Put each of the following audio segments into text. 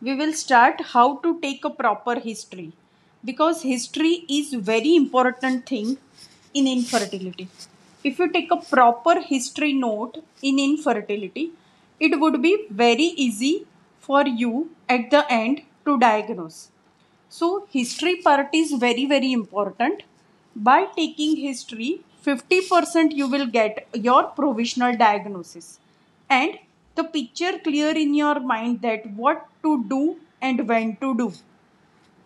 we will start how to take a proper history, because history is very important thing in infertility. If you take a proper history note in infertility, it would be very easy for you at the end to diagnose. So history part is very important. By taking history, 50% you will get your provisional diagnosis and the picture clear in your mind that what to do and when to do.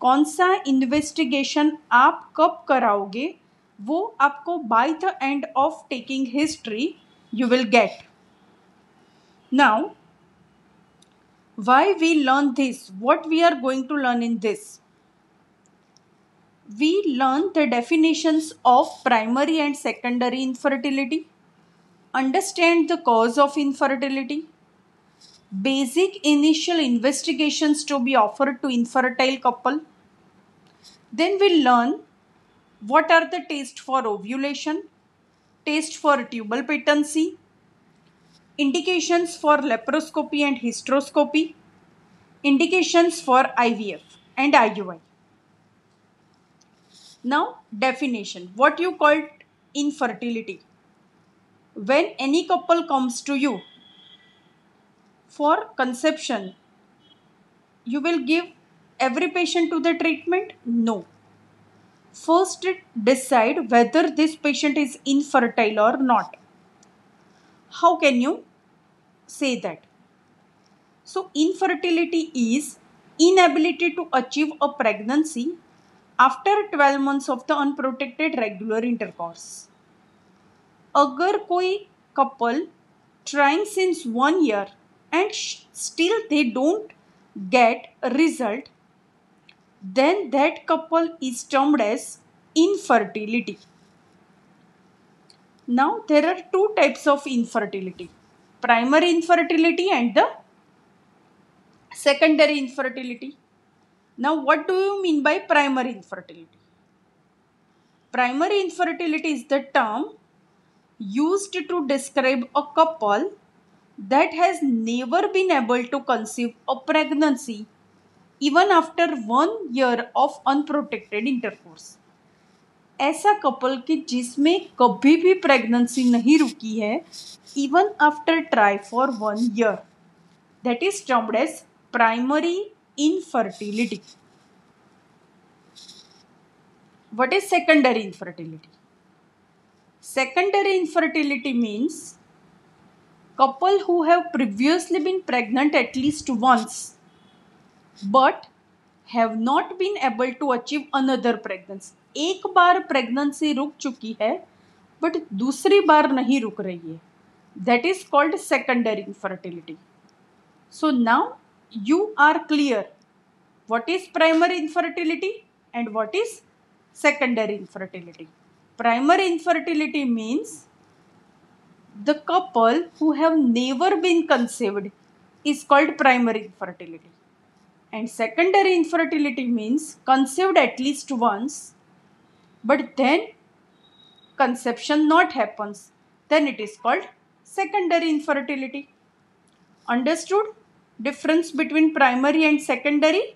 कौन सा investigation आप कब कराओगे वो आपको by the end of taking history you will get. Now why we learn this, what we are going to learn in this. We learn the definitions of primary and secondary infertility, understand the cause of infertility, basic initial investigations to be offered to infertile couple. Then we'll learn what are the tests for ovulation, test for tubal patency, indications for laparoscopy and hysteroscopy, indications for IVF and IUI. Now, definition. What you call infertility? When any couple comes to you for conception, you will give every patient to the treatment? No. First, decide whether this patient is infertile or not. How can you say that? So, infertility is inability to achieve a pregnancy after 12 months of the unprotected regular intercourse. अगर कोई couple trying since 1 year and still they don't get a result, then that couple is termed as infertility. Now there are two types of infertility, primary infertility and the secondary infertility. Now what do you mean by primary infertility? Primary infertility is the term used to describe a couple that has never been able to conceive a pregnancy even after 1 year of unprotected intercourse. ऐसा couple कि जिसमें कभी भी pregnancy नहीं रुकी है even after try for 1 year, that is termed as primary infertility. What is secondary infertility? Secondary infertility means couple who have previously been pregnant at least once but have not been able to achieve another pregnancy. एक बार pregnancy रुक चुकी है but दूसरी बार नहीं रुक रही है. That is called secondary infertility. So now you are clear what is primary infertility and what is secondary infertility. Primary infertility means the couple who have never been conceived is called primary infertility. And secondary infertility means conceived at least once, but then conception not happens. Then it is called secondary infertility. Understood? Difference between primary and secondary?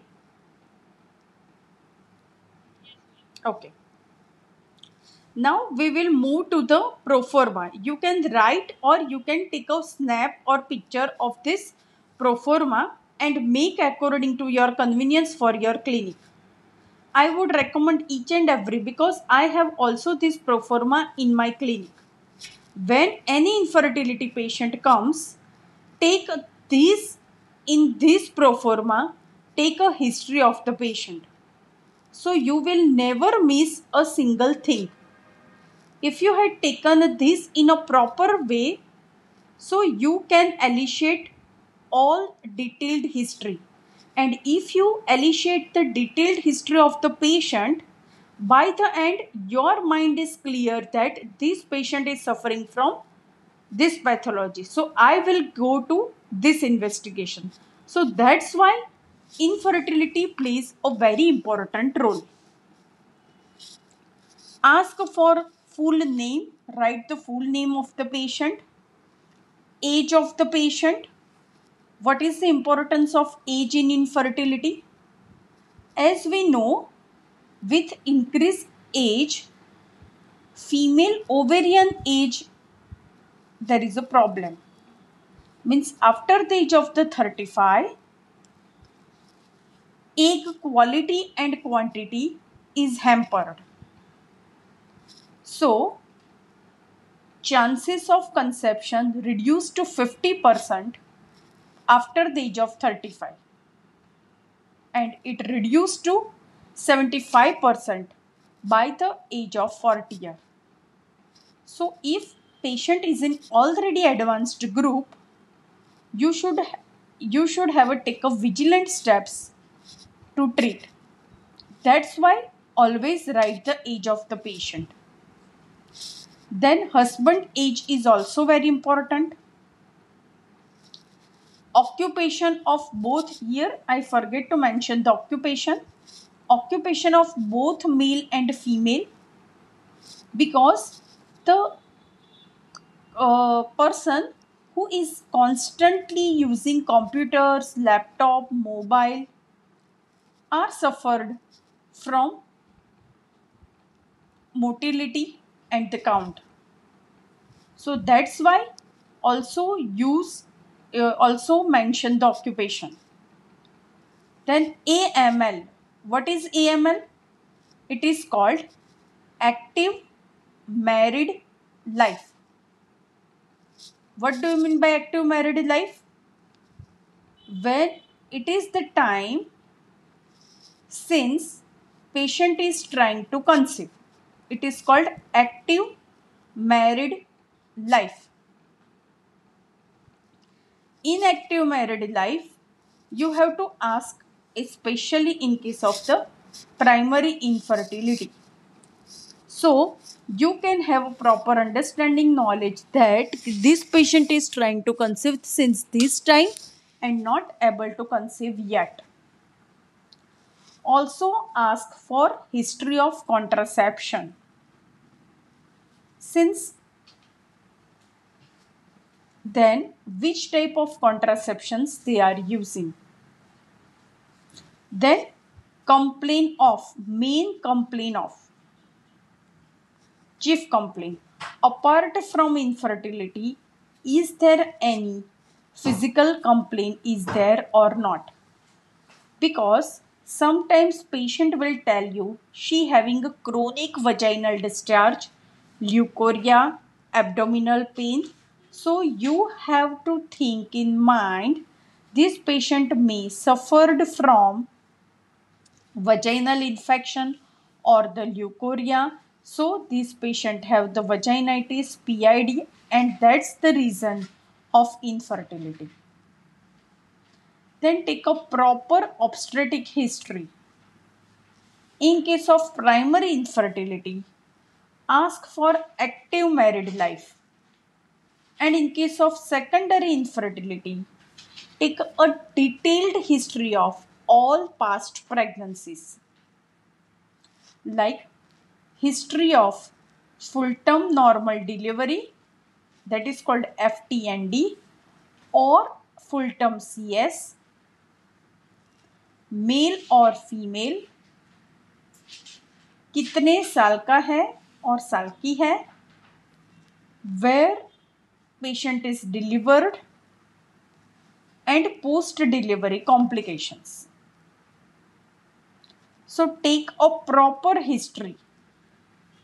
Okay. Now we will move to the proforma. You can write or you can take a snap or picture of this proforma and make according to your convenience for your clinic. I would recommend each and every because I have also this proforma in my clinic. When any infertility patient comes, take this in this proforma, take a history of the patient. So you will never miss a single thing. If you had taken this in a proper way, so you can elicit all detailed history. And if you elicit the detailed history of the patient, by the end your mind is clear that this patient is suffering from this pathology. So I will go to this investigation. So that's why infertility plays a very important role. Ask for full name, write the full name of the patient, age of the patient, What is the importance of age in infertility? As we know, with increased age, female ovarian age, there is a problem. Means after the age of the 35, egg quality and quantity is hampered. So, chances of conception reduce to 50% after the age of 35, and it reduced to 75% by the age of 40 years. So, if patient is in already advanced group, you should have a take a vigilant steps to treat. That's why always write the age of the patient. Then husband age is also very important. Occupation of both, here I forget to mention the occupation of both male and female, because the person who is constantly using computers, laptop, mobile are suffered from motility and the count. So that's why also also mention the occupation. Then AML. What is AML? It is called active married life. What do you mean by active married life? When it is the time since patient is trying to conceive, it is called active married life. In active married life, you have to ask, especially in case of the primary infertility. So, you can have a proper understanding knowledge that this patient is trying to conceive since this time and not able to conceive yet. Also ask for history of contraception. Since then, which type of contraceptions they are using. Then main complaint of, chief complaint. Apart from infertility, is there any physical complaint is there or not? Because sometimes patient will tell you she having a chronic vaginal discharge, leukorrhea, abdominal pain. So you have to think in mind this patient may suffered from vaginal infection or the leukorrhea. So this patient have the vaginitis, PID, and that's the reason of infertility. Then take a proper obstetric history. In case of primary infertility, ask for active married life. And in case of secondary infertility, take a detailed history of all past pregnancies, like history of full term normal delivery, that is called FTND, or full term CS, male और female, कितने साल का है और साल की है, where patient is delivered, and post delivery complications. So take a proper history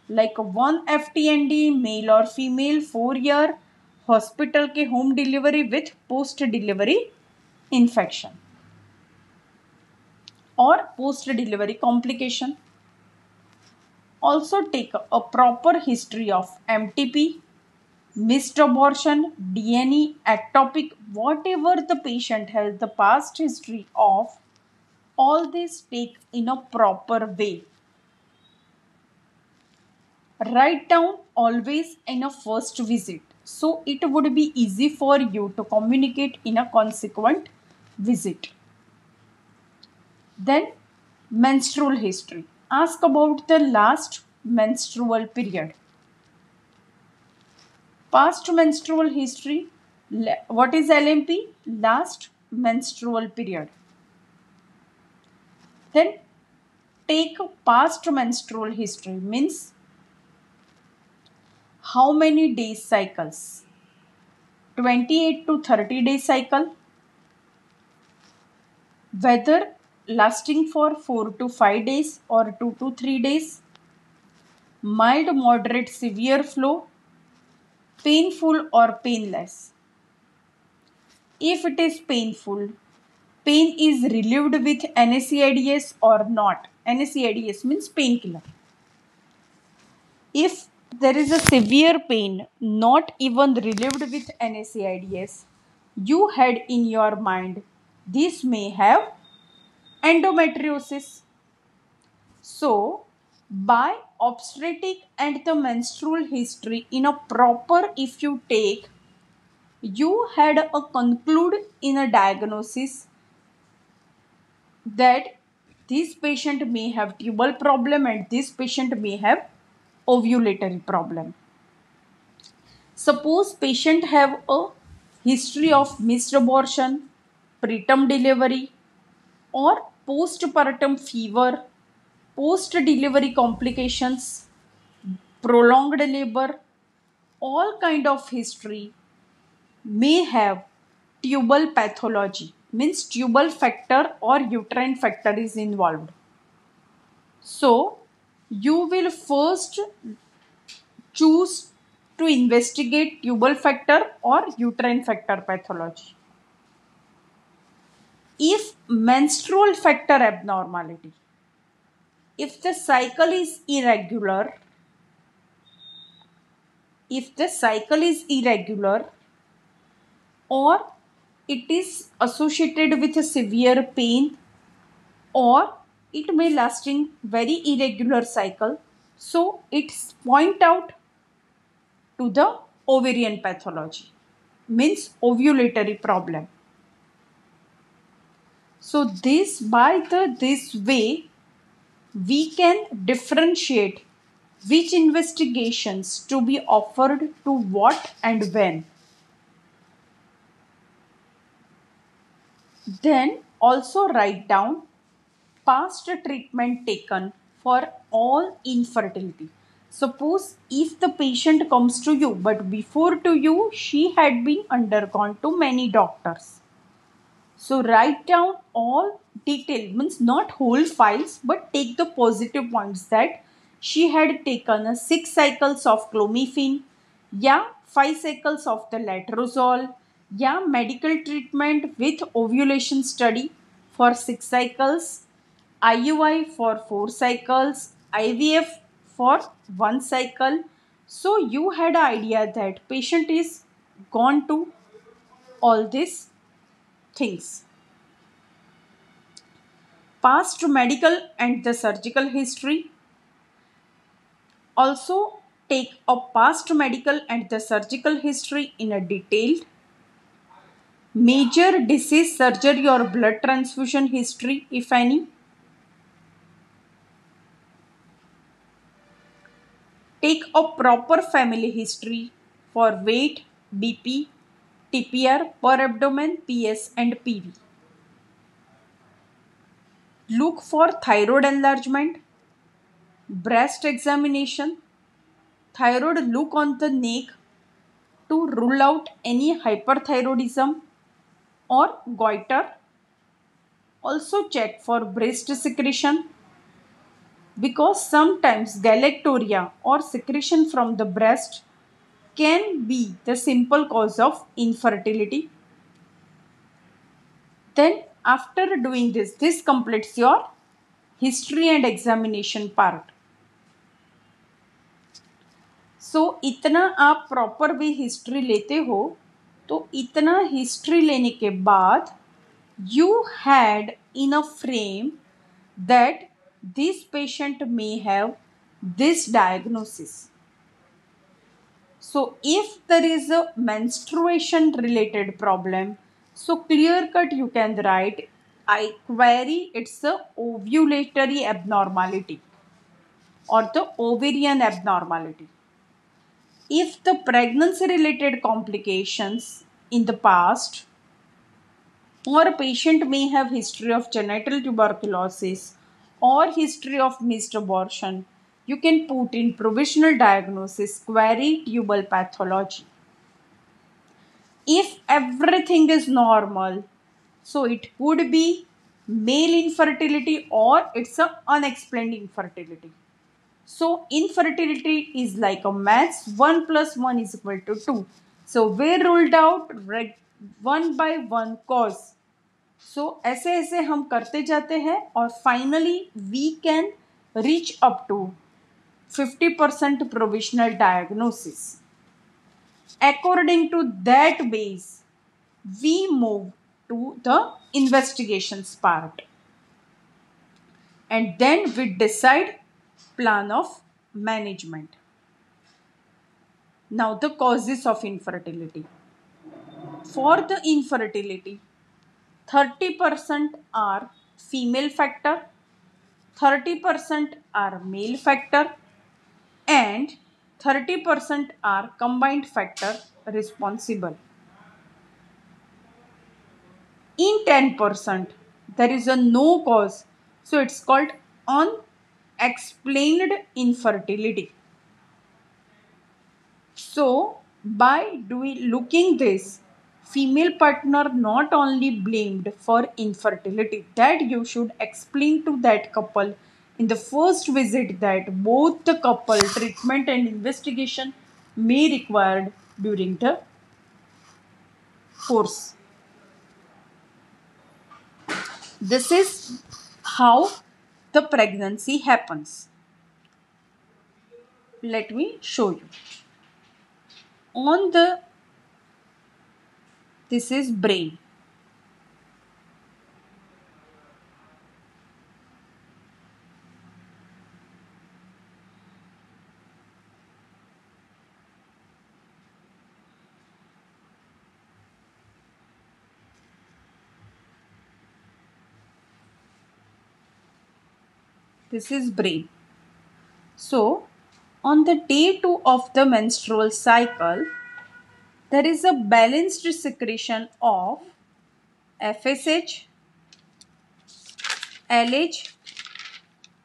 like one FTND, male और फीमेल, 4 year, हॉस्पिटल के home delivery with post delivery infection or post delivery complication. Also take a proper history of MTP, missed abortion, DNA, ectopic, whatever the patient has the past history of, all this take in a proper way. Write down always in a first visit, so it would be easy for you to communicate in a consequent visit. Then menstrual history. Ask about the last menstrual period. Past menstrual history. What is LMP? Last menstrual period. Then take past menstrual history, means how many days cycles, 28 to 30 day cycle, whether lasting for 4 to 5 days or 2 to 3 days, mild, moderate, severe flow, painful or painless. If it is painful, pain is relieved with NSAIDs or not. NSAIDs means painkiller. If there is a severe pain not even relieved with NSAIDs, you had in your mind this may have endometriosis. So, by obstetric and the menstrual history in a proper, if you take, you had a conclude in a diagnosis that this patient may have tubal problem and this patient may have ovulatory problem. Suppose patient have a history of missed abortion, preterm delivery or postpartum fever, post-delivery complications, prolonged labor, all kind of history may have tubal pathology, means tubal factor or uterine factor is involved. So, you will first choose to investigate tubal factor or uterine factor pathology. If menstrual factor abnormality, if the cycle is irregular, or it is associated with a severe pain, or it may lasting very irregular cycle, so it's point out to the ovarian pathology, means ovulatory problem. So this way we can differentiate which investigations to be offered to what and when. Then also write down past treatment taken for all infertility. Suppose if the patient comes to you, but before to you she had been undergone to many doctors. So write down all detail, means not whole files, but take the positive points that she had taken 6 cycles of clomiphene, 5 cycles of the letrozole, medical treatment with ovulation study for 6 cycles, IUI for 4 cycles, IVF for 1 cycle. So you had an idea that patient is gone to all these things. Past medical and the surgical history. Also take a past medical and the surgical history in a detailed. Major disease, surgery or blood transfusion history, if any. Take a proper family history for weight, BP, TPR, per abdomen, PS and PV. Look for thyroid enlargement, breast examination, thyroid look on the neck to rule out any hyperthyroidism or goiter. Also check for breast secretion, because sometimes galactorrhea or secretion from the breast can be the simple cause of infertility. Then after doing this completes your history and examination part. सो इतना आप proper way history लेते हो, तो इतना history लेने के बाद you had in a frame that this patient may have this diagnosis. So if there is a menstruation related problem, so clear cut you can write, I query it's a ovulatory abnormality or the ovarian abnormality. If the pregnancy related complications in the past or a patient may have history of genital tuberculosis or history of missed abortion, you can put in provisional diagnosis query tubal pathology. If everything is normal, so it could be male infertility or it's a unexplained infertility. So infertility is like a maths, 1 plus 1 is equal to 2. So we ruled out one by one cause. So ऐसे ऐसे हम करते जाते हैं और finally we can reach up to 50% provisional diagnosis. According to that base, we move to the investigations part. And then we decide plan of management. Now the causes of infertility. For the infertility, 30% are female factor, 30% are male factor, and 30% are combined factor responsible. In 10%, there is a no cause, so it's called unexplained infertility. So, by looking this, female partner not only blamed for infertility, that you should explain to that couple in the first visit that both the couple treatment and investigation may required during the course. This is how the pregnancy happens. Let me show you. On the, this is brain. This is brain. So, on the day 2 of the menstrual cycle, there is a balanced secretion of FSH, LH,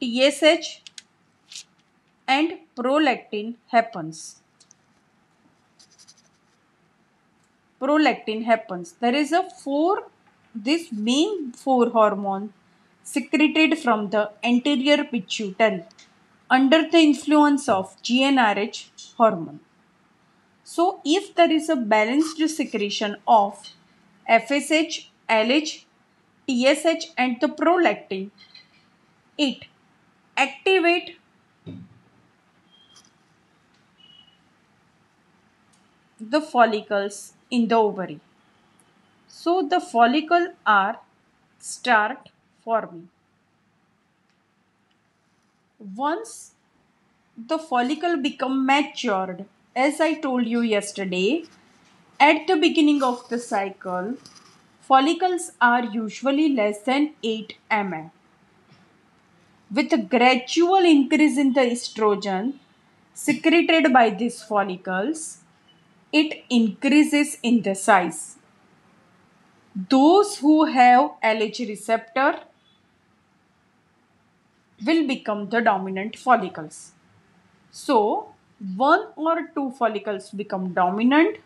TSH and prolactin happens. There is this main 4 hormone secreted from the anterior pituitary under the influence of GnRH hormone. So, if there is a balanced secretion of FSH, LH, TSH and the prolactin, it activate the follicles in the ovary. So, the follicle are start forming. Once the follicle become matured, as I told you yesterday, at the beginning of the cycle, follicles are usually less than 8 mm. With a gradual increase in the estrogen secreted by these follicles, it increases in the size. Those who have LH receptor will become the dominant follicles. So, 1 or 2 follicles become dominant,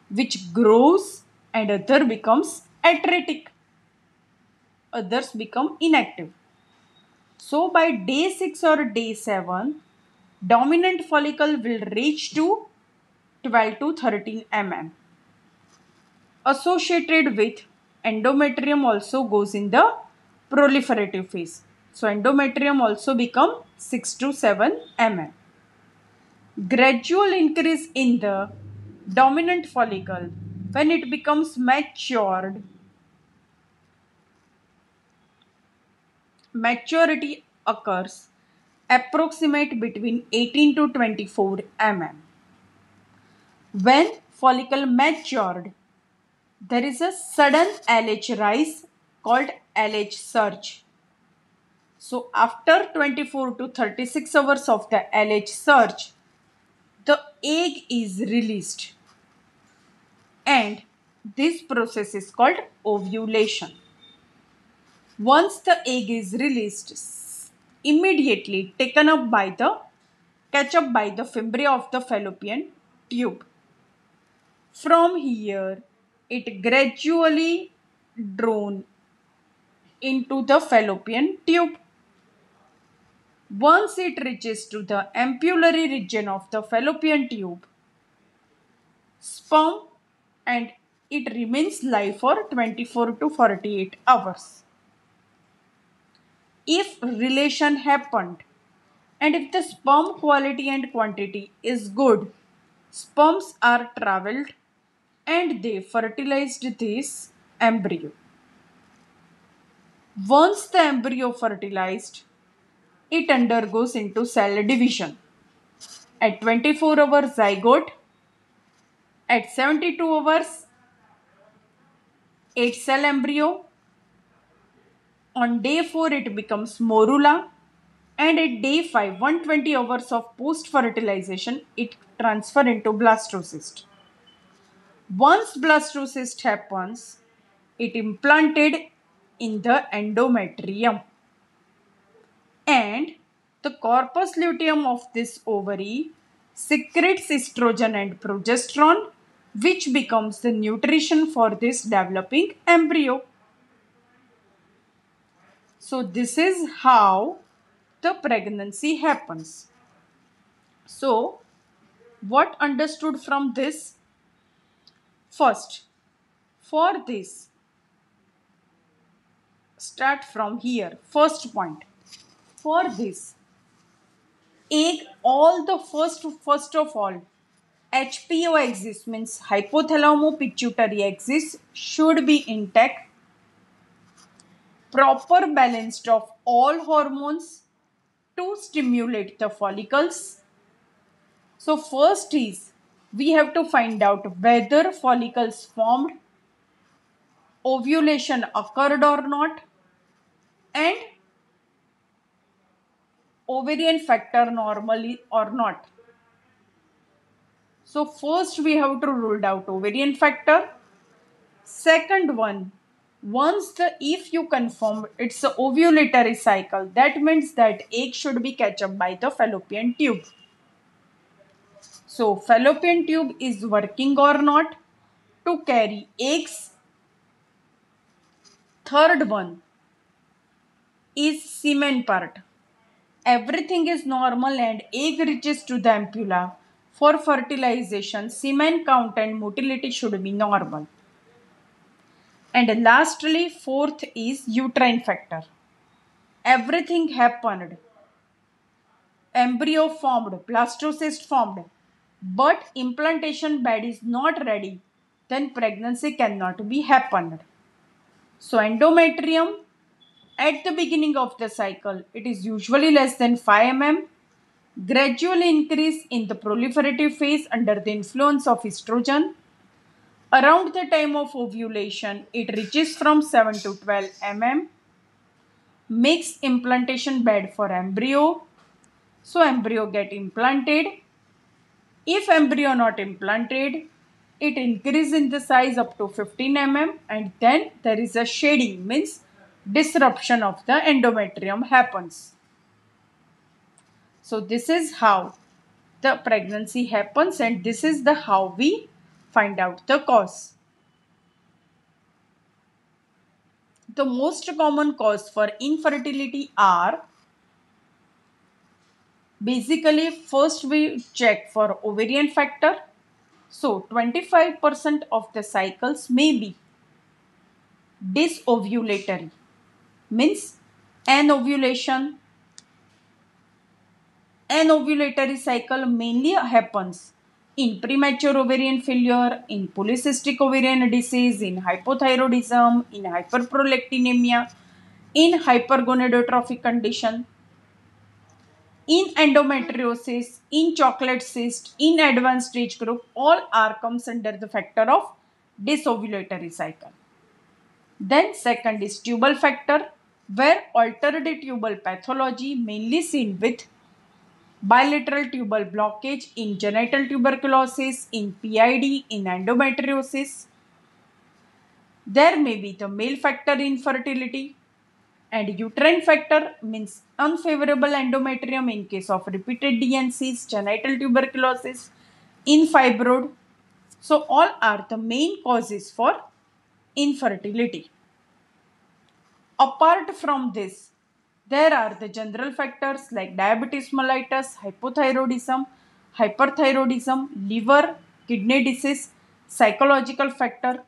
which grows, and other becomes atretic. Others become inactive. So, by day 6 or day 7, dominant follicle will reach to 12 to 13 mm. Associated with endometrium also goes in the proliferative phase. So, endometrium also become 6 to 7 mm. Gradual increase in the dominant follicle when it becomes matured. Maturity occurs approximate between 18 to 24 mm. When follicle matured, there is a sudden LH rise called LH surge. So after 24 to 36 hours of the LH surge, the egg is released and This process is called ovulation. Once the egg is released, immediately taken up by the catch up by the fimbriae of the fallopian tube. From here, it gradually drawn into the fallopian tube. Once it reaches to the ampullary region of the fallopian tube, sperm and it remains live for 24 to 48 hours. If relation happened and if the sperm quality and quantity is good, sperms are traveled and they fertilized this embryo. Once the embryo fertilized, it undergoes into cell division. At 24 hours zygote, at 72 hours 8 cell embryo, on day 4 it becomes morula, and at day 5 120 hours of post fertilization it transfer into blastocyst. Once blastocyst happens, it implanted in the endometrium, and the corpus luteum of this ovary secretes estrogen and progesterone, which becomes the nutrition for this developing embryo. So this is how the pregnancy happens. So what understood from this? First, for this, start from here. First point. For this, egg, first of all, HPO axis means hypothalamo-pituitary axis should be intact, proper balanced of all hormones to stimulate the follicles. So first is we have to find out whether follicles formed, ovulation occurred or not, and ovarian factor normally or not. So first we have to rule out ovarian factor. Second one, if you confirm it's a ovulatory cycle, that means that egg should be catch up by the fallopian tube. So fallopian tube is working or not to carry eggs. Third one is semen part. Everything is normal and egg reaches to the ampulla. For fertilization, semen count and motility should be normal. And lastly, fourth is uterine factor. Everything happened. Embryo formed, blastocyst formed, but implantation bed is not ready, then pregnancy cannot be happened. So endometrium at the beginning of the cycle, it is usually less than 5 mm, gradually increase in the proliferative phase under the influence of estrogen. Around the time of ovulation, it reaches from 7 to 12 mm. Makes implantation bed for embryo. So embryo get implanted. If embryo not implanted, it increase in the size up to 15 mm, and then there is a shedding, means disruption of the endometrium happens. So this is how the pregnancy happens, and this is the how we find out the cause. The most common cause for infertility are, basically first we check for ovarian factor. So 25% of the cycles may be disovulatory, means anovulation. Anovulatory cycle mainly happens in premature ovarian failure, in polycystic ovarian disease, in hypothyroidism, in hyperprolactinemia, in hypergonadotrophic condition, in endometriosis, in chocolate cyst, in advanced stage group, all are comes under the factor of disovulatory cycle. Then second is tubal factor, where altered tubal pathology mainly seen with bilateral tubal blockage in genital tuberculosis, in PID, in endometriosis. There may be the male factor infertility, and uterine factor means unfavorable endometrium in case of repeated DNCs, genital tuberculosis, in fibroid. So all are the main causes for infertility. Apart from this, there are the general factors like diabetes mellitus, hypothyroidism, hyperthyroidism, liver, kidney disease, psychological factor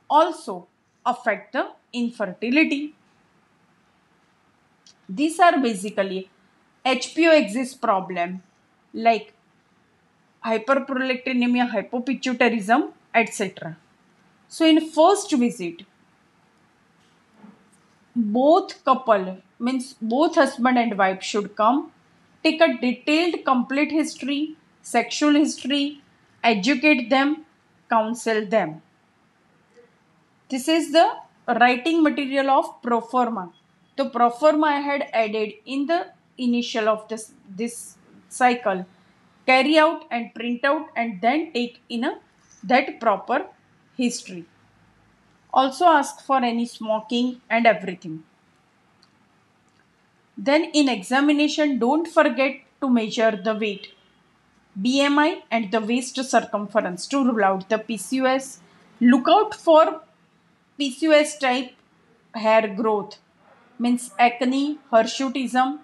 also affect the infertility. These are basically HPO axis problem like hyperprolactinemia, hypopituitarism, etc. So in first visit, both couple means both husband and wife should come, take a detailed complete history, sexual history, educate them, counsel them. This is the writing material of proforma. The proforma I had added in the initial of this cycle. Carry out and print out and then take in that proper history. Also ask for any smoking and everything. Then in examination, don't forget to measure the weight, BMI and the waist circumference to rule out the PCOS. Look out for PCOS type hair growth, means acne, hirsutism.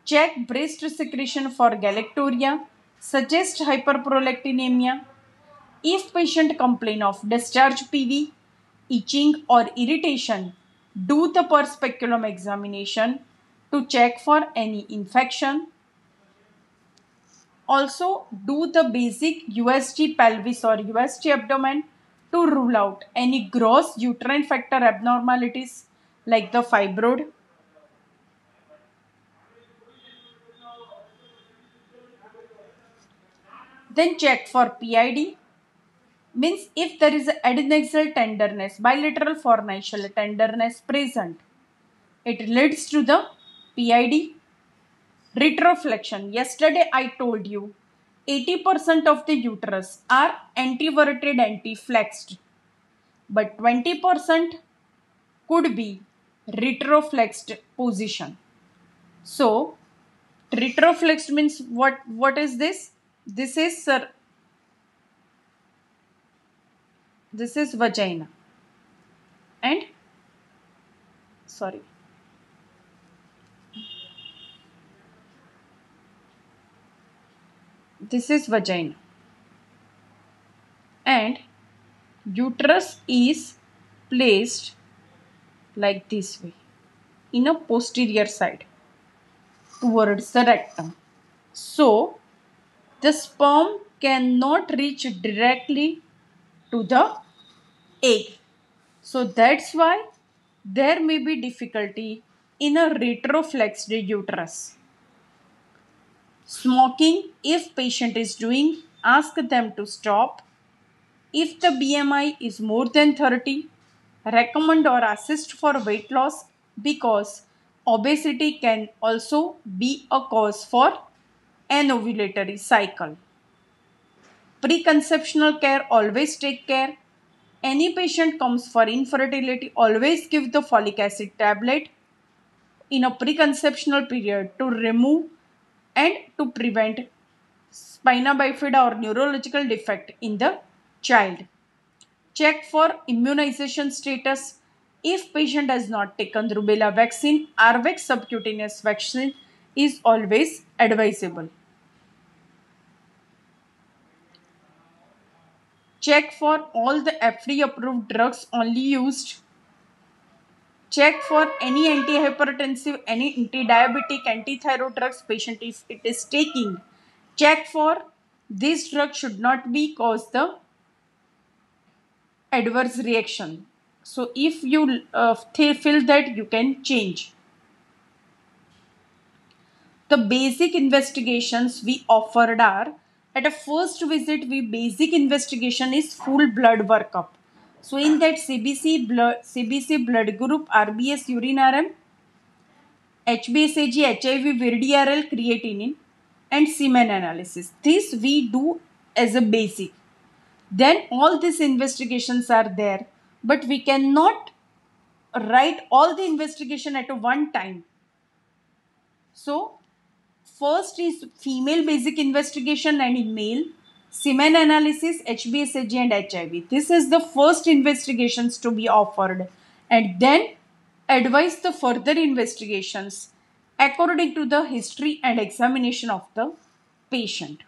Check breast secretion for galactoria. Suggest hyperprolactinemia. If patient complain of discharge PV, itching or irritation, do the per speculum examination to check for any infection. Also do the basic USG pelvis or USG abdomen to rule out any gross uterine factor abnormalities like the fibroid. Then check for PID, means if there is adnexal tenderness, bilateral fornical tenderness present, it leads to the PID. Retroflexion. Yesterday I told you 80% of the uterus are antiverted, antiflexed, but 20% could be retroflexed position. So retroflexed means what is this? This is vagina and sorry. This is vagina and uterus is placed like this way in a posterior side towards the rectum. So the sperm cannot reach directly to the egg. So that's why there may be difficulty in a retroflexed uterus. Smoking, if patient is doing, ask them to stop. If the BMI is more than 30, recommend or assist for weight loss because obesity can also be a cause for anovulatory cycle. Preconceptional care, always take care. Any patient comes for infertility, always give the folic acid tablet in a preconceptional period to remove and to prevent spina bifida or neurological defect in the child. Check for immunization status. If patient has not taken rubella vaccine, RVX subcutaneous vaccine is always advisable. Check for all the FDA approved drugs only used. Check for any antihypertensive, any anti-diabetic, anti-thyroid drugs patient if it is taking. Check for this drug should not be cause the adverse reaction. So if you feel that, you can change. The basic investigations we offered are, at a first visit, basic investigation is full blood workup. So in that CBC blood group, RBS urine RM, HbSAg, HIV, VDRL, creatinine and semen analysis. This we do as a basic. Then all these investigations are there but we cannot write all the investigation at one time. So first is female basic investigation and in male, semen analysis, HbSAg and HIV. This is the first investigations to be offered, and then advise the further investigations according to the history and examination of the patient.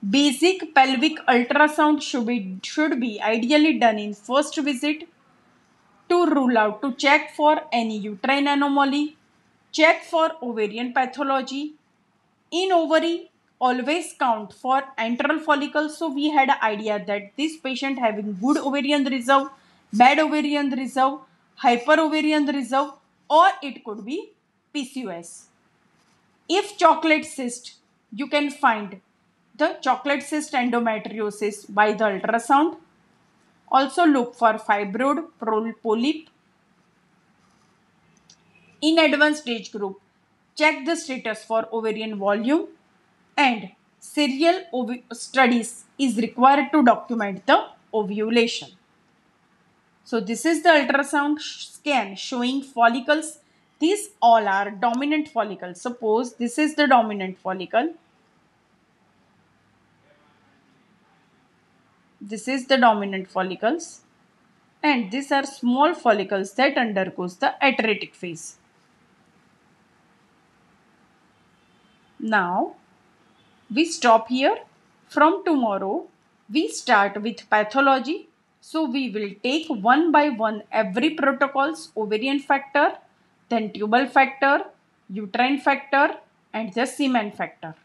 Basic pelvic ultrasound should be ideally done in first visit to rule out, to check for any uterine anomaly, check for ovarian pathology. In ovary, always count for antral follicles. So we had an idea that this patient having good ovarian reserve, bad ovarian reserve, hyper ovarian reserve, or it could be PCOS. If chocolate cyst, you can find the chocolate cyst endometriosis by the ultrasound. Also look for fibroid, polyp. In advanced age group, check the status for ovarian volume, and serial studies is required to document the ovulation. So this is the ultrasound scan showing follicles. These all are dominant follicles. Suppose this is the dominant follicle. This is the dominant follicles, and these are small follicles that undergoes the atretic phase. Now we stop here. From tomorrow we start with pathology. So we will take one by one every protocols: ovarian factor, then tubal factor, uterine factor, and the semen factor.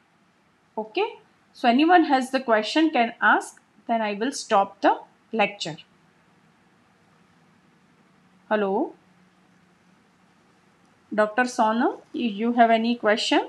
Okay. So anyone has the question can ask, then I will stop the lecture. Hello, Dr. Sonam, you have any question?